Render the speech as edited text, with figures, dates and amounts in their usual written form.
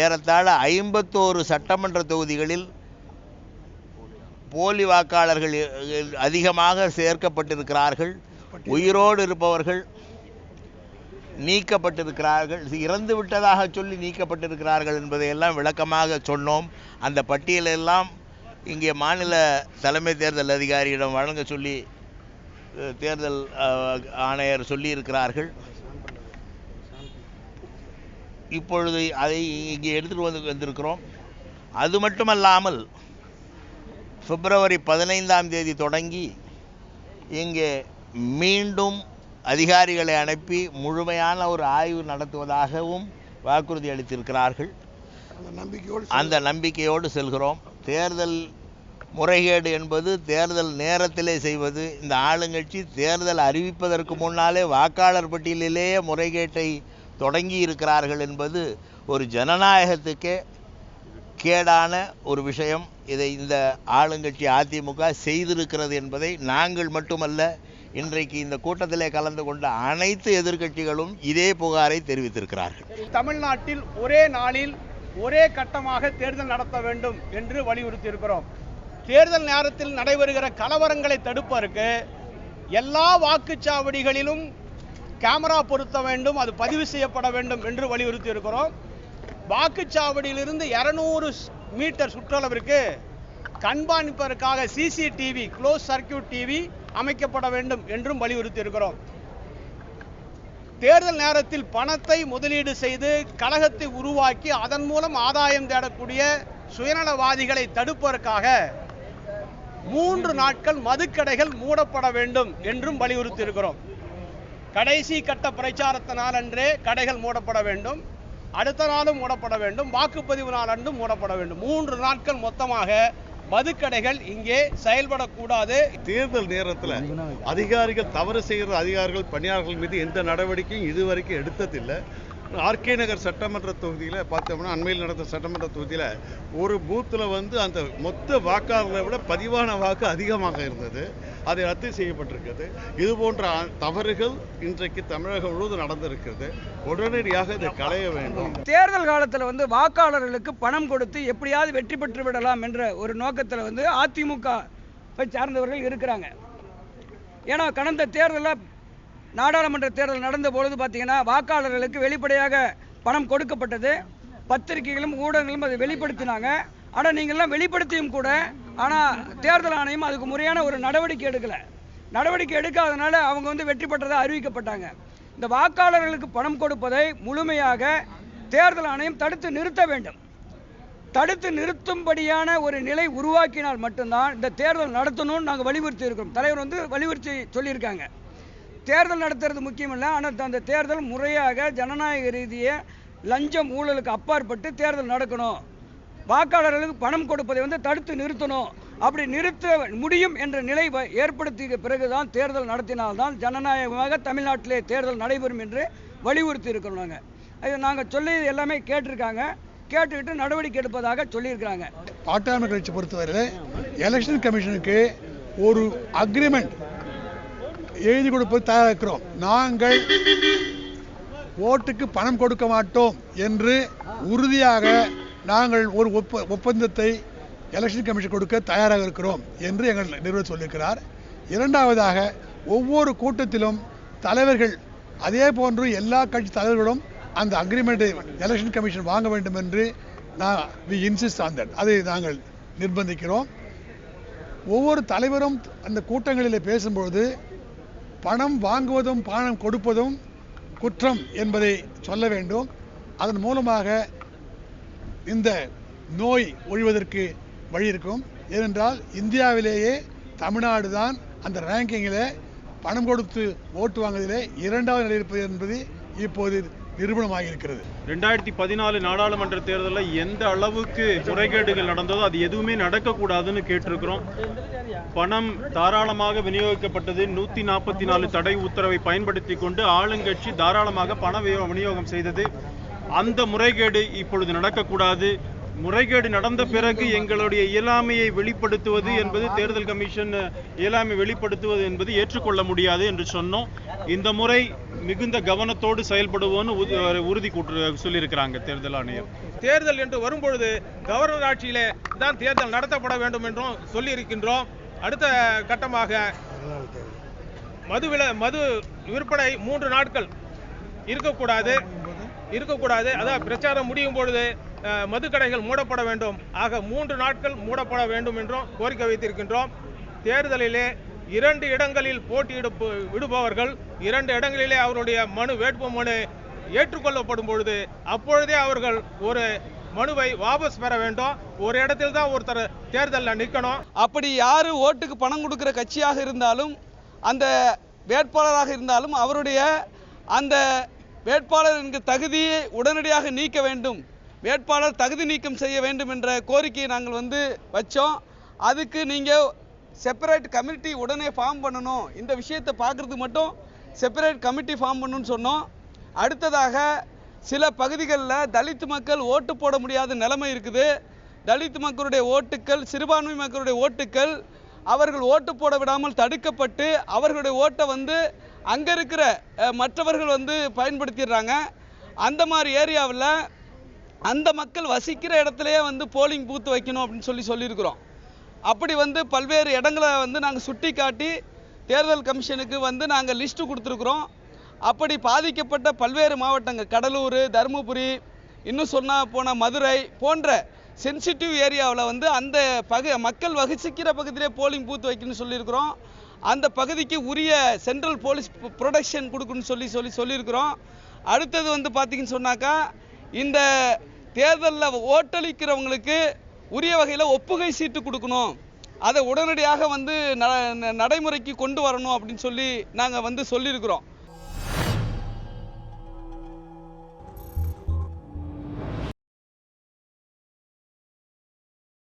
ஏறத்தாழ 51 சட்டமன்ற தொகுதிகளில் போலி வாக்காளர்கள் அதிகமாக சேர்க்கப்பட்டிருக்கிறார்கள். உயிரோடு இருப்பவர்கள் நீக்கப்பட்டிருக்கிறார்கள், இறந்து விட்டதாக சொல்லி நீக்கப்பட்டிருக்கிறார்கள் என்பதையெல்லாம் விளக்கமாக சொன்னோம். அந்த பட்டியலெல்லாம் இங்கே மாநில தலைமை தேர்தல் அதிகாரியிடம் வழங்க சொல்லி தேர்தல் ஆணையர் சொல்லியிருக்கிறார்கள். இப்பொழுது அதை இங்கே எடுத்துகிட்டு வந்திருக்கிறோம். அது மட்டுமல்லாமல் பிப்ரவரி 15ஆம் தேதி தொடங்கி இங்கே மீண்டும் அதிகாரிகளை அனுப்பி முழுமையான ஒரு ஆய்வு நடத்துவதாகவும் வாக்குறுதி அளித்திருக்கிறார்கள். அந்த நம்பிக்கையோடு செல்கிறோம். தேர்தல் முறைகேடு என்பது தேர்தல் நேரத்திலே செய்வது. இந்த ஆளுங்கட்சி தேர்தல் அறிவிப்பதற்கு முன்னாலே வாக்காளர் பட்டியலிலேயே முறைகேட்டை தொடங்கி இருக்கிறார்கள் என்பது ஒரு ஜனநாயகத்துக்கே கேடான ஒரு விஷயம். இதை இந்த ஆளுங்கட்சி அதிமுக செய்திருக்கிறது என்பதை நாங்கள் மட்டுமல்ல, இன்றைக்கு இந்த கூட்டத்திலே கலந்து கொண்ட அனைத்து எதிர்க்கட்சிகளும் இதே புகாரை தெரிவித்திருக்கிறார்கள். தமிழ்நாட்டில் ஒரே நாளில் ஒரே கட்டமாக தேர்தல் நடத்த வேண்டும் என்று வலியுறுத்தியிருக்கிறோம். தேர்தல் நேரத்தில் நடைபெறுகிற கலவரங்களை தடுப்பதற்கு எல்லா வாக்குச்சாவடிகளிலும் கேமரா பொருத்த வேண்டும், அது பதிவு செய்யப்பட வேண்டும் என்று வலியுறுத்தியிருக்கிறோம். வாக்குச்சாவடியிலிருந்து 200 மீட்டர் சுற்றளவிற்கு கண்காணிப்பதற்காக CCTV க்ளோஸ் சர்க்கியூட் டிவி அமைக்கப்பட வேண்டும் என்றும் வலியுறுத்தியிருக்கிறோம். தேர்தல் நேரத்தில் பணத்தை முதலீடு செய்து கழகத்தை உருவாக்கி அதன் மூலம் ஆதாயம் தேடக்கூடிய சுயநலவாதிகளை தடுப்பதற்காக 3 நாட்கள் மதுக்கடைகள் மூடப்பட வேண்டும் என்றும் வலியுறுத்தியிருக்கிறோம். கடைசி கட்ட பிரச்சாரத்த நாளன்றே கடைகள் மூடப்பட வேண்டும், அடுத்த நாளும் மூடப்பட வேண்டும், வாக்குப்பதிவு நாள் அன்றும் மூடப்பட வேண்டும். 3 நாட்கள் மொத்தமாக மதுக்கடைகள் இங்கே செயல்படக்கூடாது. தேர்தல் நேரத்தில் அதிகாரிகள் தவறு செய்கிற அதிகாரிகள் பணியாளர்கள் மீது எந்த நடவடிக்கையும் இதுவரைக்கும் எடுத்ததில்லை. RK நகர் சட்டமன்ற தொகுதியில் பார்த்தோம்னா அண்மையில் நடந்த சட்டமன்ற தொகுதியில் ஒரு பூத்தில் அந்த மொத்த வாக்காளர்களை விட பதிவான வாக்கு அதிகமாக இருந்தது. அதை ரத்து செய்யப்பட்டிருக்கிறது. இது போன்ற தவறுகள் இன்றைக்கு தமிழகம் முழுவதும் நடந்திருக்கிறது. உடனடியாக இதை களைய வேண்டும். தேர்தல் காலத்தில் வாக்காளர்களுக்கு பணம் கொடுத்து எப்படியாவது வெற்றி பெற்று விடலாம் என்ற ஒரு நோக்கத்தில் அதிமுக சார்ந்தவர்கள் இருக்கிறாங்க. ஏன்னா கடந்த தேர்தலில் நாடாளுமன்ற தேர்தல் நடந்த பொழுது பார்த்தீங்கன்னா வாக்காளர்களுக்கு வெளிப்படையாக பணம் கொடுக்கப்பட்டது. பத்திரிகைகளும் ஊடகங்களும் அதை வெளிப்படுத்தினாங்க. ஆனால் நீங்கள்லாம் வெளிப்படுத்தியும் கூட ஆனால் தேர்தல் ஆணையம் அதுக்கு முறையான ஒரு நடவடிக்கை எடுக்கலை. நடவடிக்கை எடுக்காதனால அவங்க வெற்றி பெற்றதாக அறிவிக்கப்பட்டாங்க. இந்த வாக்காளர்களுக்கு பணம் கொடுப்பதை முழுமையாக தேர்தல் ஆணையம் தடுத்து நிறுத்த வேண்டும். தடுத்து நிறுத்தும்படியான ஒரு நிலை உருவாக்கினால் மட்டும்தான் இந்த தேர்தல் நடத்தணும்னு நாங்கள் வலியுறுத்தி இருக்கிறோம். தலைவர் வலியுறுத்தி சொல்லியிருக்காங்க. தேர்தல் நடத்துறது முக்கியம் இல்லை, ஆனால் அந்த தேர்தல் முறையாக ஜனநாயக ரீதியை லஞ்சம் ஊழலுக்கு அப்பாற்பட்டு தேர்தல் நடக்கணும். வாக்காளர்களுக்கு பணம் கொடுப்பதை தடுத்து நிறுத்தணும். அப்படி நிறுத்த முடியும் என்ற நிலை ஏற்படுத்திய பிறகுதான் தேர்தல் நடத்தினால்தான் ஜனநாயகமாக தமிழ்நாட்டிலே தேர்தல் நடைபெறும் என்று வலியுறுத்தி இருக்கிறோம். நாங்கள் சொல்லி எல்லாமே கேட்டிருக்காங்க, கேட்டுக்கிட்டு நடவடிக்கை எடுப்பதாக சொல்லியிருக்கிறாங்க. பாட்டாளி கட்சி பொறுத்தவரையில் எலெக்ஷன் கமிஷனுக்கு ஒரு அக்ரிமெண்ட் எழுதி கொடுப்பது தயாராக இருக்கிறோம். நாங்கள் ஓட்டுக்கு பணம் கொடுக்க மாட்டோம் என்று உறுதியாக நாங்கள் ஒரு ஒப்பந்தத்தை எலெக்ஷன் கமிஷன் கொடுக்க தயாராக இருக்கிறோம் என்று எங்கள் நிறுவனர் சொல்லியிருக்கிறார். இரண்டாவதாக ஒவ்வொரு கூட்டத்திலும் தலைவர்கள் அதே போன்று எல்லா கட்சி தலைவர்களும் அந்த அக்ரிமெண்ட்டை எலெக்ஷன் கமிஷன் வாங்க வேண்டும் என்று we insist on that. அதை நாங்கள் நிர்பந்திக்கிறோம். ஒவ்வொரு தலைவரும் அந்த கூட்டங்களில் பேசும்பொழுது பணம் வாங்குவதும் பணம் கொடுப்பதும் குற்றம் என்பதை சொல்ல வேண்டும். அதன் மூலமாக இந்த நோய் ஒழிவதற்கு வழி இருக்கும். ஏனென்றால் இந்தியாவிலேயே தமிழ்நாடு தான் அந்த ரேங்கிங்கில் பணம் கொடுத்து ஓட்டு வாங்குவதிலே 2வது நிலை இருப்பது என்பது இப்போது நிரூபணமாகியிருக்கிறது. 2014 நாடாளுமன்ற தேர்தலில் எந்த அளவுக்கு முறைகேடுகள் நடந்ததோ அது எதுவுமே நடக்கக்கூடாதுன்னு கேட்டிருக்கிறோம். பணம் தாராளமாக விநியோகிக்கப்பட்டது. 144 தடை உத்தரவை பயன்படுத்தி கொண்டு ஆளுங்கட்சி தாராளமாக பண விநியோகம் செய்தது. அந்த முறைகேடு இப்பொழுது நடக்கக்கூடாது. முறைகேடு நடந்த பிறகு எங்களுடைய இயலாமையை வெளிப்படுத்துவது என்பது தேர்தல் கமிஷன் இயலாமை வெளிப்படுத்துவது என்பது ஏற்றுக்கொள்ள முடியாது என்று சொன்னோம். இந்த முறை மிகுந்த கவனத்தோடு செயல்படுவோன்னு உறுதி சொல்லியிருக்கிறாங்க தேர்தல் ஆணையர். தேர்தல் என்று வரும்பொழுது கவர்னர் ஆட்சியிலே தான் தேர்தல் நடத்தப்பட வேண்டும் என்றும் சொல்லியிருக்கின்றோம். அடுத்த கட்டமாக மது விற்பனை 3 நாட்கள் இருக்கக்கூடாது. அதான் பிரச்சாரம் முடியும் பொழுது மதுக்கடைகள் மூடப்பட வேண்டும். ஆக 3 நாட்கள் மூடப்பட வேண்டும் என்றும் கோரிக்கை வைத்திருக்கின்றோம். தேர்தலிலே 2 இடங்களில் விடுபவர்கள் 2 இடங்களிலே அவருடைய வேட்பு மனு ஏற்றுக்கொள்ளப்படும் பொழுது அப்பொழுதே அவர்கள் ஒரு மனுவை வாபஸ் பெற வேண்டும். ஒரு இடத்தில் தான் ஒருத்தர் தேர்தலில் நிற்கணும். அப்படி யாரு ஓட்டுக்கு பணம் கொடுக்கிற கட்சியாக இருந்தாலும் அந்த வேட்பாளராக இருந்தாலும் அவருடைய அந்த வேட்பாளரின் தகுதியை உடனடியாக நீக்க வேண்டும், வேட்பாளர் தகுதி நீக்கம் செய்ய வேண்டும் என்ற கோரிக்கையை நாங்கள் வச்சோம். அதுக்கு நீங்கள் செப்பரேட் கமிட்டி உடனே ஃபார்ம் பண்ணணும், இந்த விஷயத்தை பார்க்குறதுக்கு மட்டும் செப்பரேட் கமிட்டி ஃபார்ம் பண்ணணும்னு சொன்னோம். அடுத்ததாக சில பகுதிகளில் தலித் மக்கள் ஓட்டு போட முடியாத நிலைமை இருக்குது. தலித் மக்களுடைய ஓட்டுக்கள், சிறுபான்மை மக்களுடைய ஓட்டுக்கள் அவர்கள் ஓட்டு போட விடாமல் தடுக்கப்பட்டு அவர்களுடைய ஓட்டை அங்கே இருக்கிற மற்றவர்கள் பயன்படுத்திடுறாங்க. அந்த மாதிரி ஏரியாவில் அந்த மக்கள் வசிக்கிற இடத்துலையே போலிங் பூத்து வைக்கணும் அப்படின்னு சொல்லியிருக்கிறோம். அப்படி பல்வேறு இடங்களை நாங்கள் சுட்டி காட்டி தேர்தல் கமிஷனுக்கு நாங்கள் லிஸ்ட்டு கொடுத்துருக்குறோம். அப்படி பாதிக்கப்பட்ட பல்வேறு மாவட்டங்கள் கடலூர், தருமபுரி, இன்னும் போன மதுரை போன்ற சென்சிட்டிவ் ஏரியாவில் அந்த மக்கள் வசிக்கிற பகுதியிலே போலிங் பூத்து வைக்கணும்னு சொல்லியிருக்கிறோம். அந்த பகுதிக்கு உரிய சென்ட்ரல் போலீஸ் ப்ரொடெக்ஷன் கொடுக்கணும்னு சொல்லியிருக்கிறோம். அடுத்தது பார்த்தீங்கன்னு சொன்னாக்கா இந்த தேர்தலில் ஓட்டளிக்கிறவங்களுக்கு உரிய வகையில் ஒப்புகை சீட்டு கொடுக்கணும், அதை உடனடியாக நடைமுறைக்கு கொண்டு வரணும் அப்படின்னு நாங்கள் சொல்லியிருக்கிறோம்.